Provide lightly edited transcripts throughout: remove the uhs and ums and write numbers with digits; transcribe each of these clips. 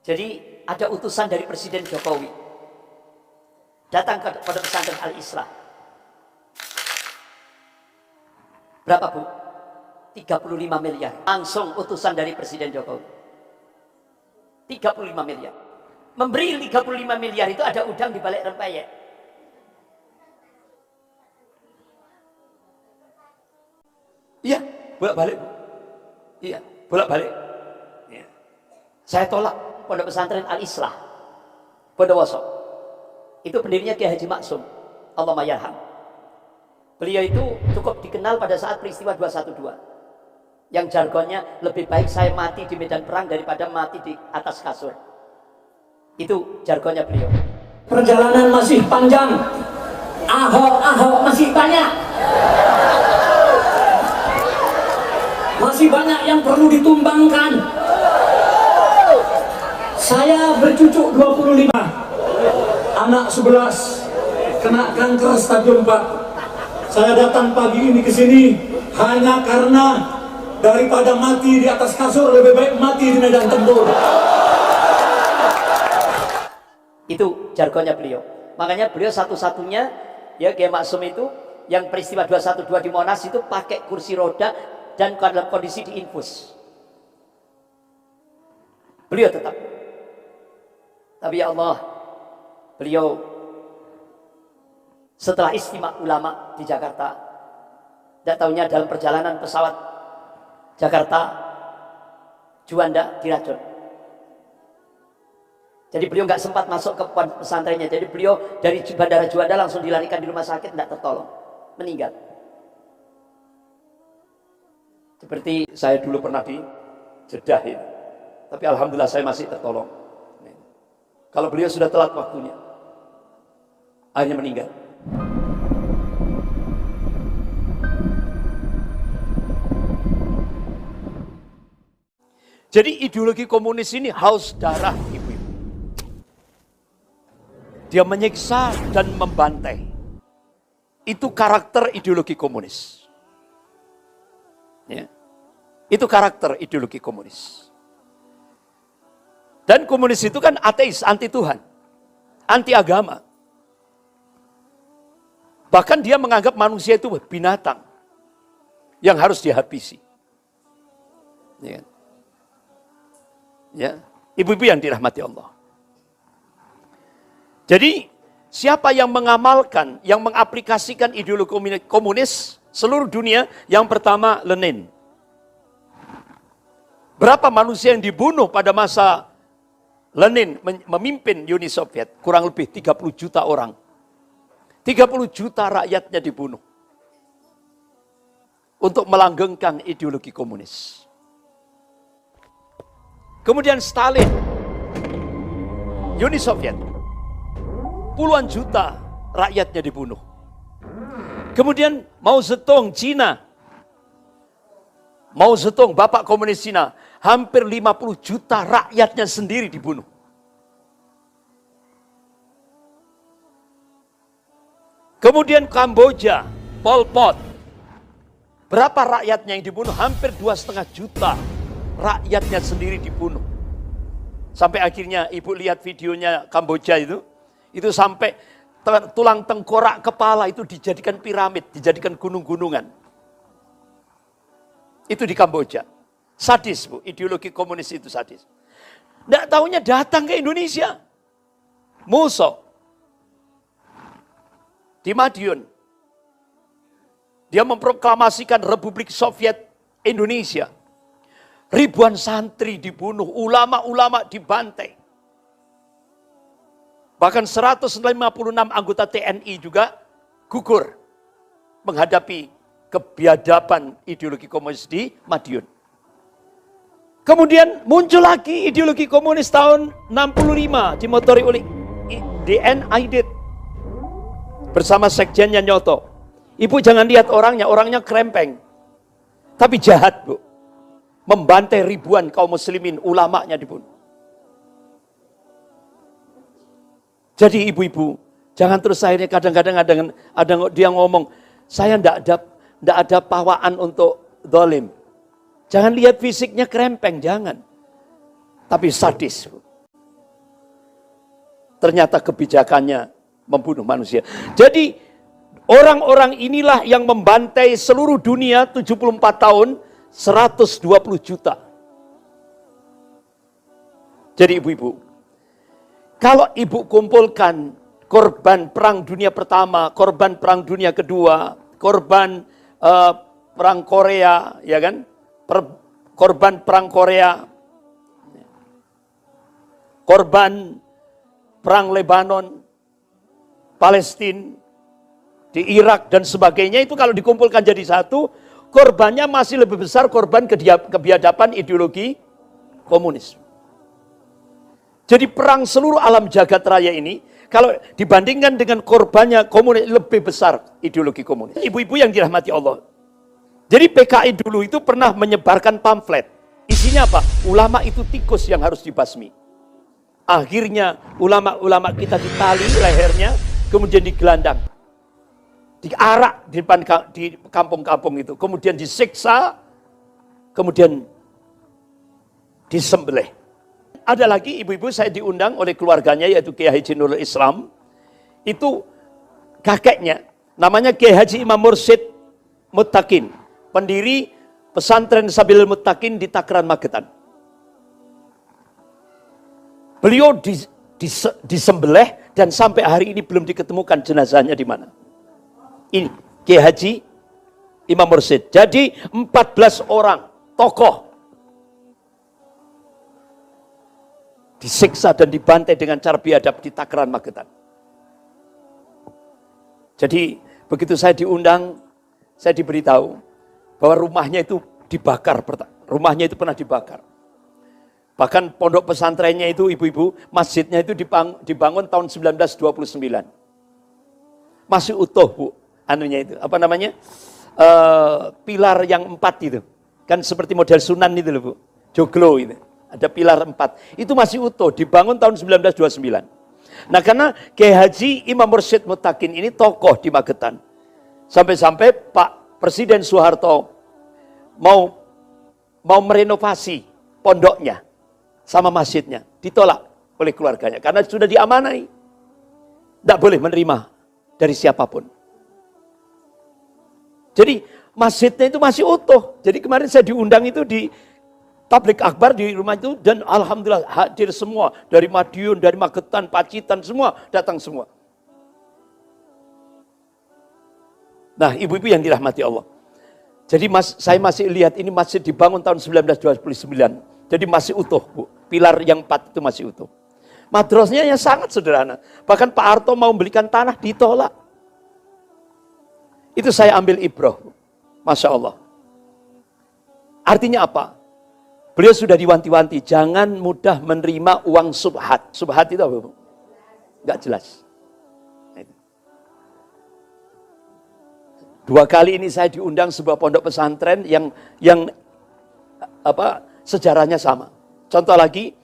Jadi ada utusan dari Presiden Jokowi datang ke Pondok Pesantren Al-Islah. Berapa, Bu? 35 miliar. Langsung utusan dari Presiden Jokowi. 35 miliar. Memberi 35 miliar itu ada udang di balik rempeyek. Iya, bolak-balik, Bu. Iya, bolak-balik. Ya. Saya tolak Pondok Pesantren Al-Islah, Bondowoso. Itu pendirinya Kiai Haji Maksum, Allahumma yarham. Beliau itu cukup dikenal pada saat peristiwa 212. Yang jargonnya, lebih baik saya mati di medan perang daripada mati di atas kasur. Itu jargonnya beliau. Perjalanan masih panjang, Ahok masih banyak. Masih banyak yang perlu ditumbangkan. Saya bercucuk 25, anak 11 kena kanker stadium 4. Saya datang pagi ini ke sini hanya karena daripada mati di atas kasur lebih baik mati di medan tempur. Itu jargonnya beliau. Makanya beliau satu-satunya ya Kiai Maksum itu yang peristiwa 212 di Monas itu pakai kursi roda dan dalam kondisi diinfus. Beliau tetap. Tapi ya Allah, beliau setelah istimewa ulama di Jakarta, tidak tahunya dalam perjalanan pesawat Jakarta Juanda diracun. Jadi beliau nggak sempat masuk ke pesantrennya. Jadi beliau dari Bandara Juanda langsung dilarikan di rumah sakit, tidak tertolong, meninggal. Seperti saya dulu pernah di Jeddah ini, tapi alhamdulillah saya masih tertolong. Kalau beliau sudah telat waktunya, akhirnya meninggal. Jadi ideologi komunis ini haus darah, ibu-ibu. Dia menyiksa dan membantai. Itu karakter ideologi komunis. Ya. Itu karakter ideologi komunis. Dan komunis itu kan ateis, anti Tuhan, anti agama. Bahkan dia menganggap manusia itu binatang yang harus dihabisi. Ya. Ya, ibu-ibu yang dirahmati Allah. Jadi, siapa yang mengamalkan, yang mengaplikasikan ideologi komunis seluruh dunia? Yang pertama, Lenin. Berapa manusia yang dibunuh pada masa Lenin memimpin Uni Soviet? Kurang lebih 30 juta orang. 30 juta rakyatnya dibunuh untuk melanggengkan ideologi komunis. Kemudian Stalin, Uni Soviet, puluhan juta rakyatnya dibunuh. Kemudian Mao Zedong, Cina, Mao Zedong, bapak komunis Cina, hampir 50 juta rakyatnya sendiri dibunuh. Kemudian Kamboja, Pol Pot, berapa rakyatnya yang dibunuh? Hampir 2,5 juta. Rakyatnya sendiri dibunuh. Sampai akhirnya ibu lihat videonya Kamboja itu sampai tulang tengkorak kepala itu dijadikan piramid, dijadikan gunung-gunungan. Itu di Kamboja. Sadis, Bu, ideologi komunis itu sadis. Nggak tahunya datang ke Indonesia. Musuh. Di Madiun. Dia memproklamasikan Republik Soviet Indonesia. Ribuan santri dibunuh, ulama-ulama dibantai. Bahkan 156 anggota TNI juga gugur menghadapi kebiadaban ideologi komunis di Madiun. Kemudian muncul lagi ideologi komunis tahun 65 dimotori oleh DN Aidit bersama sekjennya Nyoto. Ibu jangan lihat orangnya krempeng. Tapi jahat, Bu. Membantai ribuan kaum muslimin, ulamanya dibunuh. Jadi ibu-ibu, jangan terus akhirnya kadang-kadang ada dia ngomong, saya ndak ada pawaan untuk zalim. Jangan lihat fisiknya krempeng, jangan. Tapi sadis. ternyata kebijakannya membunuh manusia. Jadi orang-orang inilah yang membantai seluruh dunia 74 tahun, 120 juta. Jadi ibu-ibu, kalau ibu kumpulkan korban perang dunia pertama, korban perang dunia kedua, korban perang Korea, ya kan? Korban perang Korea, korban perang Lebanon, Palestina, di Irak dan sebagainya, itu kalau dikumpulkan jadi satu, korbannya masih lebih besar korban kebiadaban ideologi komunis. Jadi perang seluruh alam jagat raya ini, kalau dibandingkan dengan korbannya komunis, lebih besar ideologi komunis. Ibu-ibu yang dirahmati Allah. Jadi PKI dulu itu pernah menyebarkan pamflet. Isinya apa? Ulama itu tikus yang harus dibasmi. Akhirnya ulama-ulama kita ditali lehernya, kemudian digelandang. Diarak di depan di kampung-kampung itu. Kemudian disiksa, kemudian disembelih. Ada lagi ibu-ibu, saya diundang oleh keluarganya, yaitu Kiai Haji Nurul Islam. Itu kakeknya, namanya Kiai Haji Imam Mursyid Muttaqin, pendiri pesantren Sabilul Muttaqin di Takran, Magetan. Beliau disembelih dan sampai hari ini belum diketemukan jenazahnya di mana. Ini Kiai Haji Imam Mursyid. Jadi 14 orang tokoh disiksa dan dibantai dengan cara biadab di Takran, Magetan. Jadi begitu saya diundang, saya diberitahu bahwa rumahnya itu dibakar, rumahnya itu pernah dibakar. Bahkan pondok pesantrennya itu, ibu-ibu, masjidnya itu dibangun tahun 1929. Masih utuh, Bu, anunya itu, apa namanya? Pilar yang 4 itu. Kan seperti model Sunan itu loh, Bu. Joglo itu. Ada pilar 4. Itu masih utuh, dibangun tahun 1929. Nah, karena Kiai Haji Imam Mursyid Muttaqin ini tokoh di Magetan. Sampai-sampai Pak Presiden Soeharto mau merenovasi pondoknya sama masjidnya, ditolak oleh keluarganya karena sudah diamanai. Tidak boleh menerima dari siapapun. Jadi masjidnya itu masih utuh. Jadi kemarin saya diundang itu di tablik akbar di rumah itu, dan alhamdulillah hadir semua dari Madiun, dari Magetan, Pacitan, semua datang semua. Nah, ibu-ibu yang dirahmati Allah. Jadi saya masih lihat ini masjid dibangun tahun 1929. Jadi masih utuh, Bu. Pilar yang 4 itu masih utuh. Madrasahnya yang sangat sederhana. Bahkan Pak Harto mau membelikan tanah, ditolak. Itu saya ambil ibrah, Bu. Masya Allah. Artinya apa? Beliau sudah diwanti-wanti, jangan mudah menerima uang subhat. Subhat itu apa, Bu? Enggak jelas. 2 kali ini saya diundang sebuah pondok pesantren yang sejarahnya sama. Contoh lagi,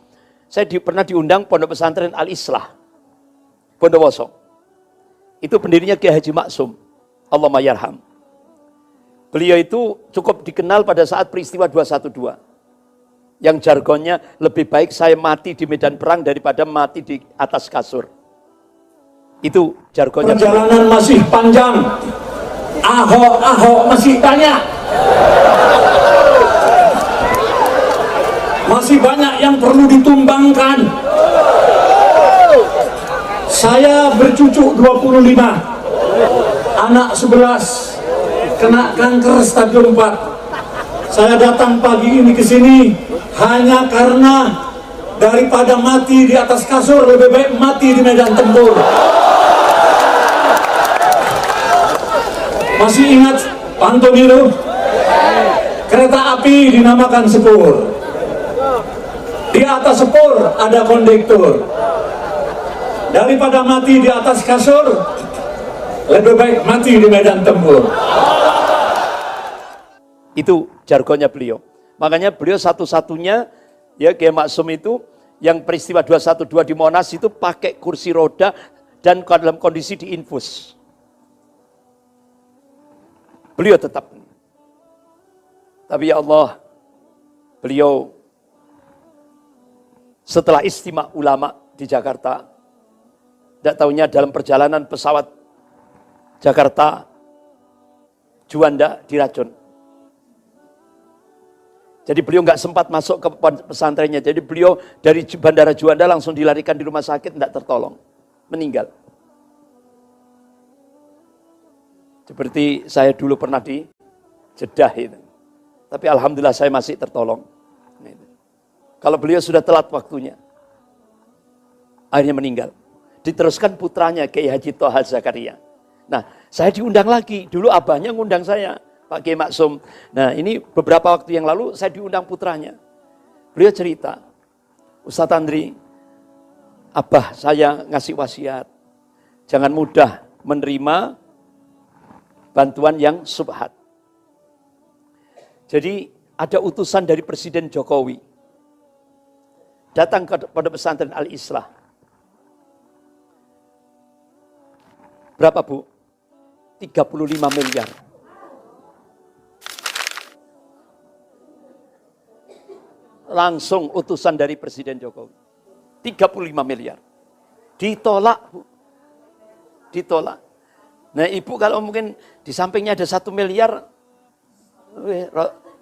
saya pernah diundang pondok pesantren Al-Islah, Bondowoso. Itu pendirinya Kiai Haji Maksum, Allahumma yarham. Beliau itu cukup dikenal pada saat peristiwa 212. Yang jargonnya, lebih baik saya mati di medan perang daripada mati di atas kasur. Itu jargonnya. Perjalanan masih panjang. Ahok masih banyak. Masih banyak yang perlu ditumbangkan. Saya bercucu 25. Anak 11 kena kanker stadium 4. Saya datang pagi ini ke sini hanya karena daripada mati di atas kasur, lebih baik mati di medan tempur. Masih ingat pantun itu? Kereta api dinamakan sepur. Di atas sepur ada kondektur. Daripada mati di atas kasur, lebih baik mati di medan tempur. Itu jargonnya beliau. Makanya beliau satu-satunya, ya Kiai Maksum itu, yang peristiwa 212 di Monas itu pakai kursi roda dan dalam kondisi diinfus. Beliau tetap. Tapi ya Allah, beliau setelah istimewa ulama di Jakarta, Tidak tahunya dalam perjalanan pesawat Jakarta Juanda diracun. Jadi beliau nggak sempat masuk ke pesantrennya. Jadi beliau dari Bandara Juanda langsung dilarikan di rumah sakit, tidak tertolong. Meninggal. Seperti saya dulu pernah di Jeddah itu. Tapi alhamdulillah saya masih tertolong. Kalau beliau sudah telat waktunya, akhirnya meninggal. Diteruskan putranya Kiai Haji Toha Zakaria. Nah, saya diundang lagi. Dulu abahnya ngundang saya, Pak Kiai Maksum. Nah, ini beberapa waktu yang lalu saya diundang putranya. Beliau cerita, Ustadz Andri, abah saya ngasih wasiat, jangan mudah menerima bantuan yang subhat. Jadi ada utusan dari Presiden Jokowi datang kepada pesantren Al-Islah. Berapa, Bu? 35 miliar. Langsung utusan dari Presiden Jokowi. 35 miliar. Ditolak, Bu. Ditolak. Nah, Ibu kalau mungkin di sampingnya ada 1 miliar,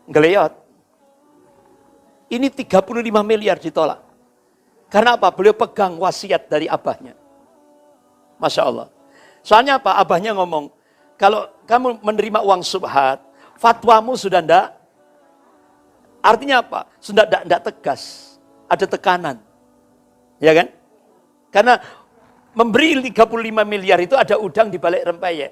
ngeleot. Ini 35 miliar ditolak. Karena apa? Beliau pegang wasiat dari abahnya. Masya Allah. Soalnya apa? Abahnya ngomong, kalau kamu menerima uang subhat, fatwamu sudah ndak. Artinya apa? Sudah ndak tegas. Ada tekanan. Ya kan? Karena memberi 35 miliar itu ada udang di balik rempeyek.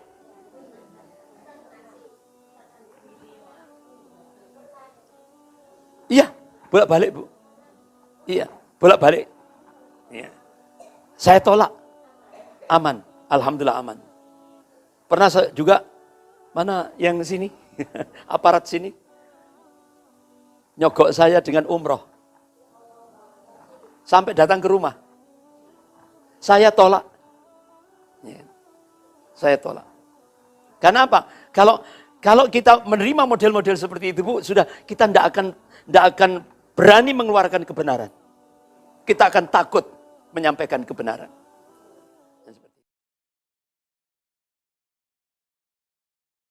Iya, bolak-balik, Bu. Iya, bolak-balik. Iya. Saya tolak. Aman. Alhamdulillah aman. Pernah saya juga, mana yang sini? Aparat sini. Nyogok saya dengan umroh. Sampai datang ke rumah. Saya tolak. Ya. Saya tolak. Karena apa? Kalau kita menerima model-model seperti itu, Bu, sudah kita tidak akan berani mengeluarkan kebenaran. Kita akan takut menyampaikan kebenaran.